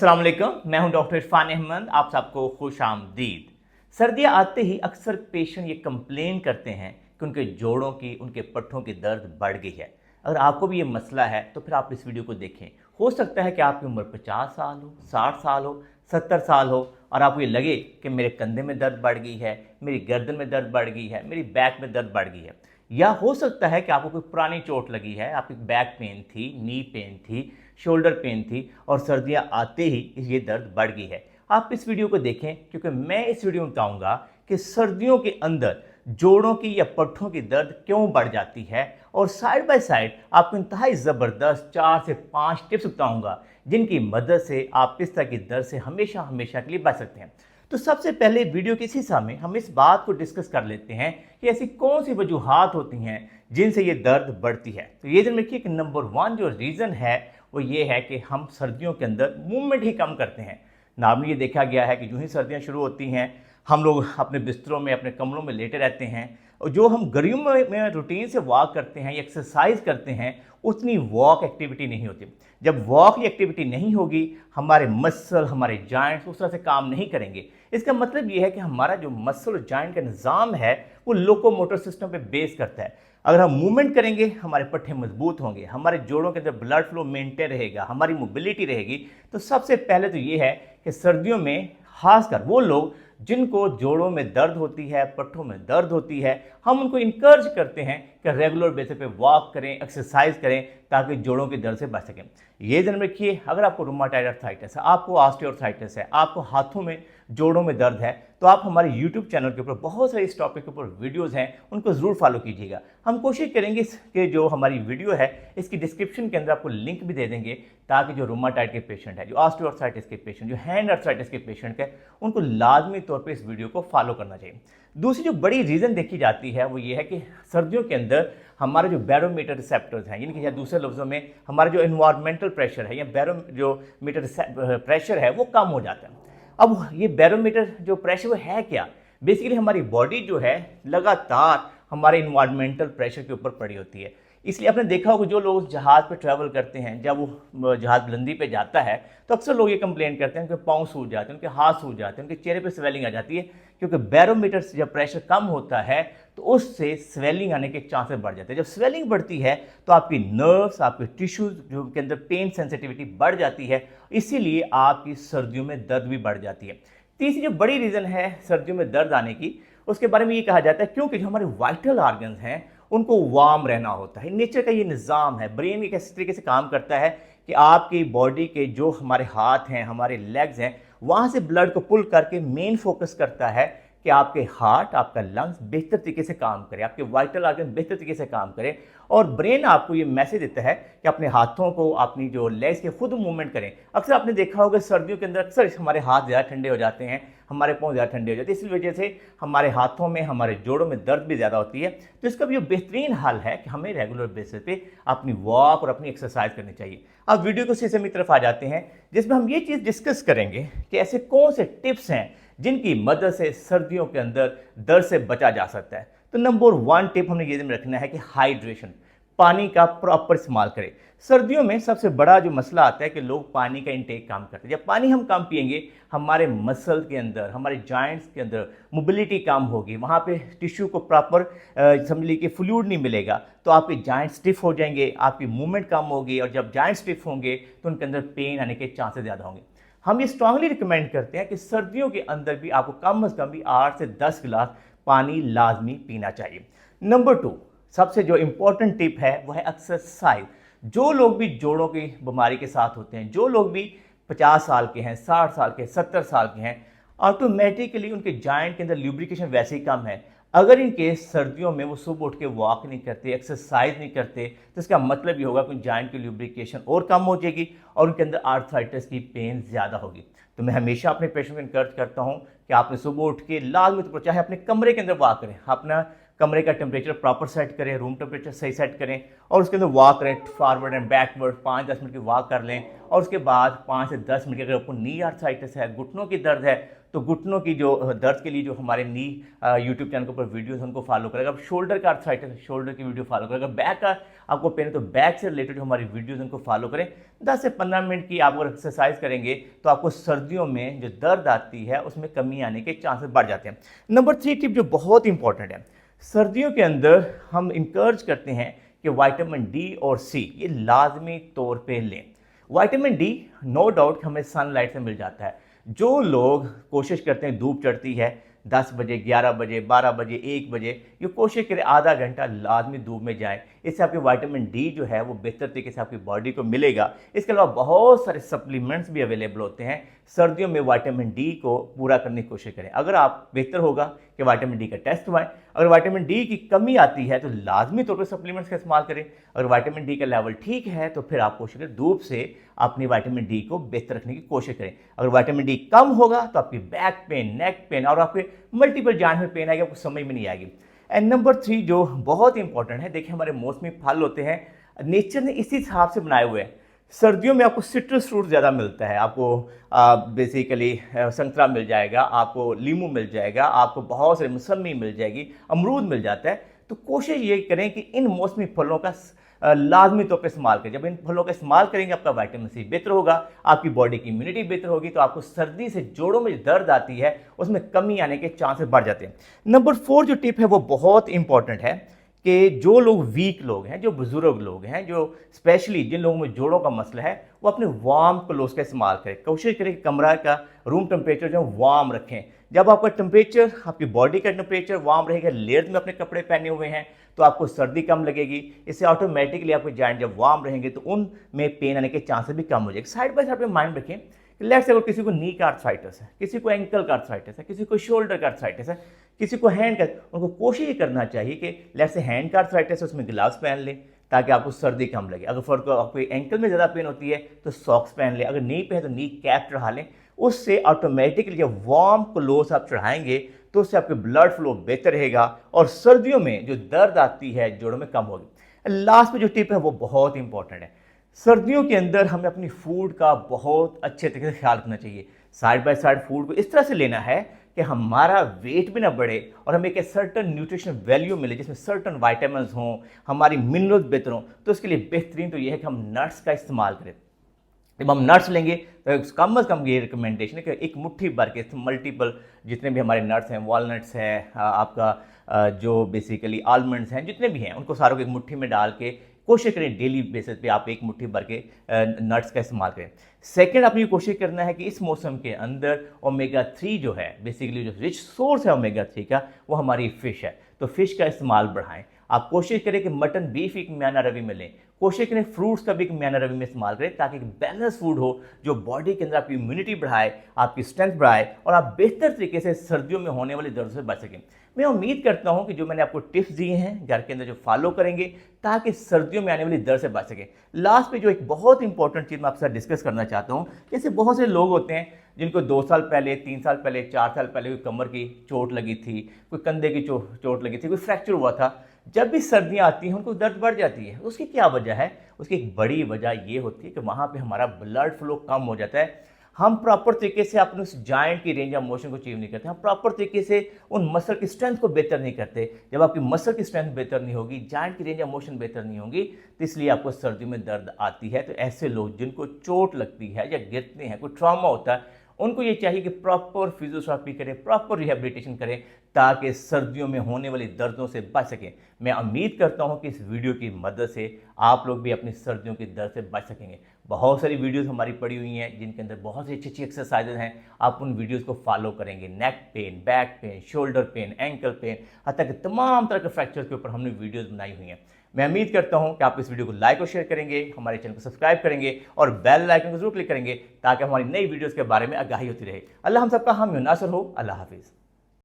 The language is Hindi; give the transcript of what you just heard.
अस्सलाम वालेकुम, मैं हूं डॉक्टर इरफान अहमद। आप सबको खुश आमदीद। सर्दियां आते ही अक्सर पेशेंट ये कंप्लेन करते हैं कि उनके जोड़ों की, उनके पट्ठों की दर्द बढ़ गई है। अगर आपको भी ये मसला है तो फिर आप इस वीडियो को देखें। हो सकता है कि आपकी उम्र 50 साल हो, 60 साल हो, 70 साल हो और आपको ये लगे कि मेरे कंधे में दर्द बढ़ गई है, मेरी गर्दन में दर्द बढ़ गई है, मेरी बैक में दर्द बढ़ गई है। या हो सकता है कि आपको कोई पुरानी चोट लगी है, आपकी बैक पेन थी, नी पेन थी, शोल्डर पेन थी और सर्दियां आते ही ये दर्द बढ़ गई है। आप इस वीडियो को देखें क्योंकि मैं इस वीडियो में बताऊंगा कि सर्दियों के अंदर जोड़ों की या पट्ठों की दर्द क्यों बढ़ जाती है और साइड बाय साइड आपको इंतहाई ज़बरदस्त 4 से 5 टिप्स बताऊंगा जिनकी मदद से आप इस तरह की दर्द से हमेशा हमेशा के लिए बच सकते हैं। तो सबसे पहले वीडियो के इस हिस्सा में हम इस बात को डिस्कस कर लेते हैं कि ऐसी कौन सी वजूहात होती हैं जिनसे ये दर्द बढ़ती है। तो ये ध्यान रखिए कि नंबर 1 जो रीज़न है वो ये है कि हम सर्दियों के अंदर मूवमेंट ही कम करते हैं। नॉर्मली ये देखा गया है कि जो ही सर्दियाँ शुरू होती हैं हम लोग अपने बिस्तरों में, अपने कमरों में लेटे रहते हैं और जो हम गर्मियों में रूटीन से वॉक करते हैं या एक्सरसाइज करते हैं उतनी वॉक एक्टिविटी नहीं होती। जब वॉक की एक्टिविटी नहीं होगी हमारे मसल, हमारे जॉइंट्स उस तरह से काम नहीं करेंगे। इसका मतलब ये है कि हमारा जो मसल और जॉइंट का निज़ाम है वो लोकोमोटर सिस्टम पे बेस करता है। अगर हम मूवमेंट करेंगे हमारे पट्टे मजबूत होंगे, हमारे जोड़ों के अंदर ब्लड फ्लो मेंटेन रहेगा, हमारी मोबिलिटी रहेगी। तो सबसे पहले तो ये है कि सर्दियों में खासकर वो लोग जिनको जोड़ों में दर्द होती है, पट्टों में दर्द होती है, हम उनको इनकर्ज करते हैं कि रेगुलर बेसिस पे वॉक करें, एक्सरसाइज करें ताकि जोड़ों के दर्द से बच सकें। ये ध्यान रखिए, अगर आपको रुमाटॉइड आर्थराइटिस है, आपको ऑस्टियोआर्थराइटिस है, आपको हाथों में, जोड़ों में दर्द है, तो आप हमारे यूट्यूब चैनल के ऊपर बहुत सारे इस टॉपिक के ऊपर वीडियोज़ हैं, उनको ज़रूर फॉलो कीजिएगा। हम कोशिश करेंगे कि जो हमारी वीडियो है इसकी डिस्क्रिप्शन के अंदर आपको लिंक भी दे देंगे ताकि जो रुमाटॉइड के पेशेंट है, जो ऑस्टियोआर्थराइटिस के पेशेंट, जो हैंड आर्थराइटिस के पेशेंट है, उनको लाजमी तौर पर इस वीडियो को फॉलो करना चाहिए। दूसरी जो बड़ी रीज़न देखी जाती है वो ये है कि सर्दियों के अंदर हमारे जो बैरोमीटर रिसेप्टर्स हैं, यानी कि या दूसरे लफ्ज़ों में हमारा जो इन्वायरमेंटल प्रेशर है या बैरोमीटर प्रेशर है वो कम हो जाता है। अब ये बैरोमीटर जो प्रेशर वो है क्या? बेसिकली हमारी बॉडी जो है लगातार हमारे इन्वायरमेंटल प्रेशर के ऊपर पड़ी होती है। इसलिए आपने देखा होगा जो लोग जहाज़ पे ट्रैवल करते हैं, जब वो जहाज़ बुलंदी पे जाता है तो अक्सर लोग ये कंप्लेन करते हैं उनके पाँव सूज जाते हैं, उनके हाथ सूज जाते हैं, उनके चेहरे पे स्वेलिंग आ जाती है क्योंकि बैरोमीटर से जब प्रेशर कम होता है तो उससे स्वेलिंग आने के चांसेस बढ़ जाते हैं। जब स्वेलिंग बढ़ती है तो आपकी नर्व्स, आपके टिश्यूज जो के अंदर पेन सेंसिटिविटी बढ़ जाती है, इसीलिए आपकी सर्दियों में दर्द भी बढ़ जाती है। तीसरी जो बड़ी रीज़न है सर्दियों में दर्द आने की, उसके बारे में ये कहा जाता है क्योंकि जो हमारे वाइटल ऑर्गन्स हैं उनको वार्म रहना होता है। नेचर का ये निज़ाम है, ब्रेन एक ऐसे तरीके से काम करता है कि आपकी बॉडी के जो हमारे हाथ हैं, हमारे लेग्स हैं, वहाँ से ब्लड को पुल करके मेन फोकस करता है कि आपके हार्ट, आपका लंग्स बेहतर तरीके से काम करे, आपके वाइटल ऑर्गन बेहतर तरीके से काम करे और ब्रेन आपको ये मैसेज देता है कि अपने हाथों को, अपनी जो लेग्स के खुद मूवमेंट करें। अक्सर आपने देखा होगा सर्दियों के अंदर अक्सर हमारे हाथ ज़्यादा ठंडे हो जाते हैं, हमारे पाँव ज़्यादा ठंडे हो जाते हैं, इसी वजह से हमारे हाथों में, हमारे जोड़ों में दर्द भी ज़्यादा होती है। तो इसका भी बेहतरीन हल है कि हमें रेगुलर बेसिस पे अपनी वॉक और अपनी एक्सरसाइज करनी चाहिए। अब वीडियो को सीधे की तरफ आ जाते हैं जिसमें हम ये चीज़ डिस्कस करेंगे कि ऐसे कौन से टिप्स हैं जिनकी मदद से सर्दियों के अंदर दर्द से बचा जा सकता है। तो नंबर 1 टिप हमने ये ध्यान रखना है कि हाइड्रेशन, पानी का प्रॉपर इस्तेमाल करें। सर्दियों में सबसे बड़ा जो मसला आता है कि लोग पानी का इंटेक कम करते हैं। जब पानी हम कम पिएंगे हमारे मसल के अंदर, हमारे जॉइंट्स के अंदर मोबिलिटी कम होगी, वहाँ पे टिश्यू को प्रॉपर समझ लीजिए फ्लूइड नहीं मिलेगा तो आपके जॉइंट स्टिफ हो जाएंगे, आपकी मूवमेंट कम होगी और जब जॉइंट स्टिफ होंगे तो उनके अंदर पेन आने के चांसेस ज़्यादा होंगे। हम ये स्ट्रांगली रिकमेंड करते हैं कि सर्दियों के अंदर भी आपको कम से कम भी 8 से 10 गिलास पानी लाजमी पीना चाहिए। नंबर 2 सबसे जो इम्पोर्टेंट टिप है वो है एक्सरसाइज। जो लोग भी जोड़ों की बीमारी के साथ होते हैं, जो लोग भी 50 साल के हैं, 60 साल के, 70 साल के हैं, ऑटोमेटिकली उनके जॉइंट के अंदर ल्यूब्रिकेशन वैसे ही कम है। अगर इनके सर्दियों में वो सुबह उठ के वॉक नहीं करते, एक्सरसाइज नहीं करते तो इसका मतलब ये होगा कि जॉइंट की ल्यूब्रिकेशन और कम हो जाएगी और उनके अंदर आर्थराइटिस की पेन ज़्यादा होगी। तो मैं हमेशा अपने पेशेंट को इनकरेज करता हूँ कि आपने सुबह उठ के लाजमी तौर पर चाहे अपने कमरे के अंदर वॉक करें, अपना कमरे का टेम्परेचर प्रॉपर सेट करें, रूम टेम्परेचर सही सेट करें और उसके अंदर वॉक करें, फॉरवर्ड एंड बैकवर्ड 5-10 मिनट की वॉक कर लें। और उसके बाद 5 से 10 मिनट की, अगर आपको नी आर्थराइटिस है, घुटनों की दर्द है, तो घुटनों की जो दर्द के लिए जो हमारे नी यूट्यूब चैनल के ऊपर वीडियोस उनको फॉलो करेगा। अब शोल्डर का आर्थराइटिस है, शोल्डर की वीडियो फॉलो करेगा। बैक का आपको पेन है तो बैक से रिलेटेड जो हमारी वीडियोस उनको फॉलो करें। 10 से 15 मिनट की आप अगर एक्सरसाइज करेंगे तो आपको सर्दियों में जो दर्द आती है उसमें कमी आने के चांसेस बढ़ जाते हैं। नंबर 3 टिप जो बहुत इंपॉर्टेंट है, सर्दियों के अंदर हम इंकरेज करते हैं कि विटामिन डी और सी ये लाजमी तौर पे लें। विटामिन डी नो डाउट हमें सनलाइट से मिल जाता है। जो लोग कोशिश करते हैं, धूप चढ़ती है 10 बजे, 11 बजे, 12 बजे, 1 बजे, ये कोशिश करें आधा घंटा लाजमी धूप में जाएं। इससे आपके विटामिन डी जो है वो बेहतर तरीके से आपकी बॉडी को मिलेगा। इसके अलावा बहुत सारे सप्लीमेंट्स भी अवेलेबल होते हैं। सर्दियों में विटामिन डी को पूरा करने की कोशिश करें। अगर आप बेहतर होगा कि विटामिन डी का टेस्ट करवाएं। अगर विटामिन डी की कमी आती है तो लाजमी तौर पर सप्लीमेंट्स का इस्तेमाल करें। अगर विटामिन डी का लेवल ठीक है तो फिर आप कोशिश करें धूप से अपनी विटामिन डी को बेहतर रखने की कोशिश करें। अगर विटामिन डी कम होगा तो आपकी बैक पेन, नेक पेन और आपके मल्टीपल जॉइंट में पेन आएगी, आपको समझ में नहीं आएगी। एंड नंबर 3 जो बहुत इंपॉर्टेंट है, देखिए हमारे मौसमी फल होते हैं, नेचर ने इसी हिसाब से बनाए हुए हैं। सर्दियों में आपको सिट्रस फ्रूट ज़्यादा मिलता है। आपको बेसिकली संतरा मिल जाएगा, आपको लीमू मिल जाएगा, आपको बहुत सारे मौसमी मिल जाएगी, अमरूद मिल जाता है। तो कोशिश ये करें कि इन मौसमी फलों का लाजमी तौर पर इस्तेमाल करें। जब इन फलों का इस्तेमाल करेंगे आपका विटामिन सी बेहतर होगा, आपकी बॉडी की इम्यूनिटी बेहतर होगी, तो आपको सर्दी से जोड़ों में जो दर्द आती है उसमें कमी आने के चांसेस बढ़ जाते हैं। नंबर 4 जो टिप है वो बहुत इंपॉर्टेंट है कि जो लोग वीक लोग हैं, जो बुजुर्ग लोग हैं, जो स्पेशली जिन लोगों में जोड़ों का मसला है, वो अपने वार्म क्लोथ्स का इस्तेमाल करें। कोशिश करें कि कमरा का रूम टेम्परेचर जो है वार्म रखें। जब आपका टेम्परेचर, आपकी बॉडी का टेम्परेचर वार्म रहेगा, लेयर्स में अपने कपड़े पहने हुए हैं, तो आपको सर्दी कम लगेगी। इससे ऑटोमेटिकली आपके जॉइंट जब वार्म रहेंगे तो उनमें पेन आने के चांसेस भी कम हो जाएंगे। साइड बाय साइड में माइंड रखें कि लेट्स से अगर किसी को नी का आर्थराइटिस है, किसी को एंकल का आर्थराइटिस है, किसी को शोल्डर का आर्थराइटिस है, किसी को हैंड का, उनको कोशिश ये करना चाहिए कि लेट्स से हैंड का आर्थराइटिस है उसमें ग्लव्स पहन लें ताकि आपको सर्दी कम लगे। अगर फॉर आपको एंकल में ज़्यादा पेन होती है तो सॉक्स पहन लें। अगर नी पे है तो नी कैप चढ़ा लें। उससे ऑटोमेटिकली जब वार्म क्लोथ्स आप चढ़ाएंगे तो उससे आपके ब्लड फ्लो बेहतर रहेगा और सर्दियों में जो दर्द आती है जोड़ों में कम होगी। लास्ट में जो टिप है वो बहुत इंपॉर्टेंट है। सर्दियों के अंदर हमें अपनी फूड का बहुत अच्छे तरीके से ख्याल रखना चाहिए। साइड बाय साइड फूड को इस तरह से लेना है कि हमारा वेट भी ना बढ़े और हमें एक सर्टन न्यूट्रिशन वैल्यू मिले जिसमें सर्टन वाइटामिन्स हों, हमारी मिनरल्स बेहतर हों। तो इसके लिए बेहतरीन तो यह है कि हम नट्स का इस्तेमाल करें। जब हम नट्स लेंगे तो कम से कम ये रिकमेंडेशन है कि एक मुट्ठी भर के मल्टीपल जितने भी हमारे नट्स हैं, वॉलनट्स है, आपका जो बेसिकली आलमंड्स हैं, जितने भी हैं उनको सारों को एक मुट्ठी में डाल के कोशिश करें डेली बेसिस पे आप एक मुट्ठी भर के नट्स का इस्तेमाल करें। सेकंड, आपने कोशिश करना है कि इस मौसम के अंदर ओमेगा 3 जो है, बेसिकली जो रिच सोर्स है ओमेगा 3 का, वो हमारी फ़िश है। तो फ़िश का इस्तेमाल बढ़ाएं। आप कोशिश करें कि मटन, बीफ एक म्याना रवि में लें। कोशिश करें फ्रूट्स का भी एक म्याना रवि में इस्तेमाल करें ताकि एक बैलेंस फूड हो जो बॉडी के अंदर आपकी इम्यूनिटी बढ़ाए, आपकी स्ट्रेंथ बढ़ाए और आप बेहतर तरीके से सर्दियों में होने वाली दर्द से बच सकें। मैं उम्मीद करता हूं कि जो मैंने आपको टिप्स दिए हैं घर के अंदर जो फॉलो करेंगे ताकि सर्दियों में आने वाली दर्द से बच सकें। लास्ट पे जो एक बहुत इंपॉर्टेंट चीज़ मैं आपके साथ डिस्कस करना चाहता हूं, जैसे बहुत से लोग होते हैं जिनको 2 साल पहले, 3 साल पहले, 4 साल पहले कोई कमर की चोट लगी थी, कोई कंधे की चोट लगी थी, कोई फ्रैक्चर हुआ था। जब भी सर्दियाँ आती हैं उनको दर्द बढ़ जाती है। उसकी क्या वजह है? उसकी एक बड़ी वजह ये होती है कि वहाँ पे हमारा ब्लड फ्लो कम हो जाता है। हम प्रॉपर तरीके से अपने उस जॉइंट की रेंज ऑफ मोशन को अचीव नहीं करते, हम प्रॉपर तरीके से उन मसल की स्ट्रेंथ को बेहतर नहीं करते। जब आपकी मसल की स्ट्रेंथ बेहतर नहीं होगी, जॉइंट की रेंज ऑफ मोशन बेहतर नहीं होगी, तो इसलिए आपको सर्दियों में दर्द आती है। तो ऐसे लोग जिनको चोट लगती है या गिरते हैं, कोई ट्रॉमा होता है, उनको ये चाहिए कि प्रॉपर फिजियोथेरेपी करें, प्रॉपर रिहेबिलिटेशन करें ताकि सर्दियों में होने वाली दर्दों से बच सकें। मैं उम्मीद करता हूं कि इस वीडियो की मदद से आप लोग भी अपनी सर्दियों की दर्द से बच सकेंगे। बहुत सारी वीडियोस हमारी पड़ी हुई हैं जिनके अंदर बहुत सी अच्छी अच्छी एक्सरसाइजेज हैं। आप उन वीडियोस को फॉलो करेंगे। Neck pain, back pain, shoulder pain, ankle pain, हत्या कि तमाम तरह के फ्रैक्चर के ऊपर हमने वीडियोस बनाई हुई हैं। मैं उम्मीद करता हूं कि आप इस वीडियो को लाइक और शेयर करेंगे, हमारे चैनल को सब्सक्राइब करेंगे और बेल आइकन को जरूर क्लिक करेंगे ताकि हमारी नई वीडियोस के बारे में आगाही होती रहे। अल्लाह हम सबका हामी और नासर हो। अल्लाह हाफिज़।